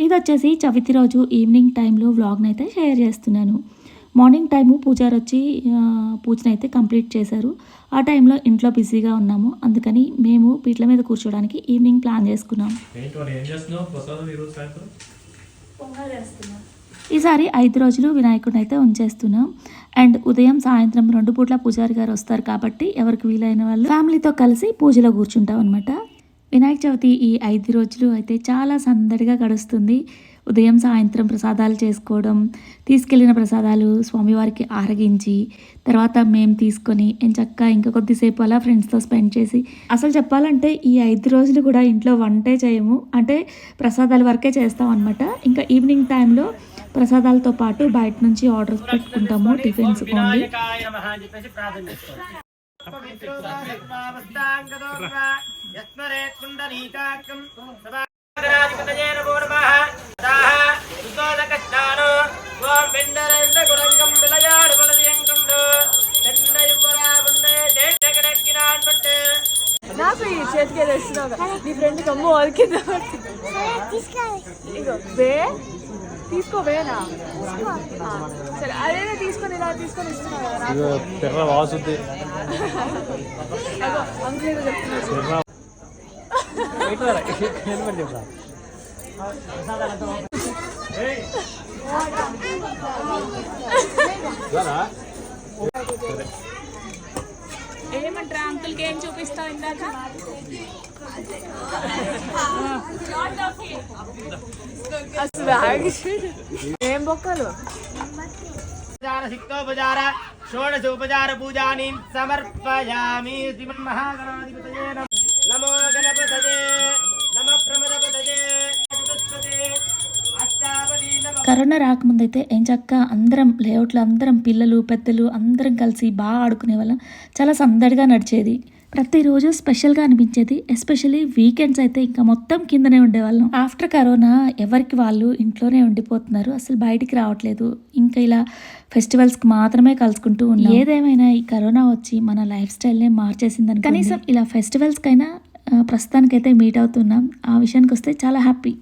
ఇది వచ్చేసి చవితి రోజు ఈవినింగ్ టైంలో వ్లాగ్ని అయితే షేర్ చేస్తున్నాను. మార్నింగ్ టైము పూజారి వచ్చి పూజను అయితే కంప్లీట్ చేశారు. ఆ టైంలో ఇంట్లో బిజీగా ఉన్నాము. అందుకని మేము పీట్ల మీద కూర్చోడానికి ఈవినింగ్ ప్లాన్ చేసుకున్నాం. ఈసారి 5 రోజులు వినాయకుడిని అయితే ఉంచేస్తున్నాం. అండ్ ఉదయం సాయంత్రం 2 పూట్ల పూజారి గారు వస్తారు కాబట్టి ఎవరికి వీలైన వాళ్ళు ఫ్యామిలీతో కలిసి పూజలో కూర్చుంటాం అనమాట. వినాయక చవితి ఈ 5 రోజులు అయితే చాలా సందడిగా గడుస్తుంది. ఉదయం సాయంత్రం ప్రసాదాలు చేసుకోవడం, తీసుకెళ్లిన ప్రసాదాలు స్వామివారికి ఆరగించి తర్వాత మేము తీసుకొని ఎంచక్కా ఇంకా కొద్దిసేపు అలా ఫ్రెండ్స్తో స్పెండ్ చేసి, అసలు చెప్పాలంటే ఈ 5 రోజులు కూడా ఇంట్లో వంటే చేయము, అంటే ప్రసాదాల వరకే చేస్తాం అనమాట. ఇంకా ఈవినింగ్ టైంలో ప్రసాదాలతో పాటు బయట నుంచి ఆర్డర్స్ పెట్టుకుంటాము, టిఫిన్స్ ఓన్లీ. నాకు ఈ చేతికి తెస్తున్నావు నీ ఫ్రెండ్కి అమ్మ వాళ్ళకి తీసుకోవేనా సరే అదే తీసుకొని ఇలా తీసుకొని ఇస్తున్నావు అంకుల్ చెప్తున్నా ఏమంటారా అంకుల్కి ఏం చూపిస్తావు ఇందాక? ఏం బొక్కలు షోడశోపచార పూజాని సమర్పయామి. మహాగణాధిపతయే నమో గణపతయే నమ ప్రమదపతయే. కరోనా రాకముందైతే ఏం చక్క అందరం లేఅవుట్లో అందరం పిల్లలు పెద్దలు అందరం కలిసి బాగా ఆడుకునే వాళ్ళం. చాలా సందడిగా నడిచేది. ప్రతిరోజు స్పెషల్గా అనిపించేది. ఎస్పెషల్లీ వీకెండ్స్ అయితే ఇంకా మొత్తం కిందనే ఉండేవాళ్ళం. ఆఫ్టర్ కరోనా ఎవరికి వాళ్ళు ఇంట్లోనే ఉండిపోతున్నారు, అసలు బయటికి రావట్లేదు. ఇంకా ఇలా ఫెస్టివల్స్కి మాత్రమే కలుసుకుంటూ ఉన్నాం. ఏదేమైనా ఈ కరోనా వచ్చి మన లైఫ్ స్టైల్నే మార్చేసిందని, కనీసం ఇలా ఫెస్టివల్స్కైనా ప్రస్తుతానికైతే మీట్ అవుతున్నాం. ఆ విషయానికి వస్తే చాలా హ్యాపీ.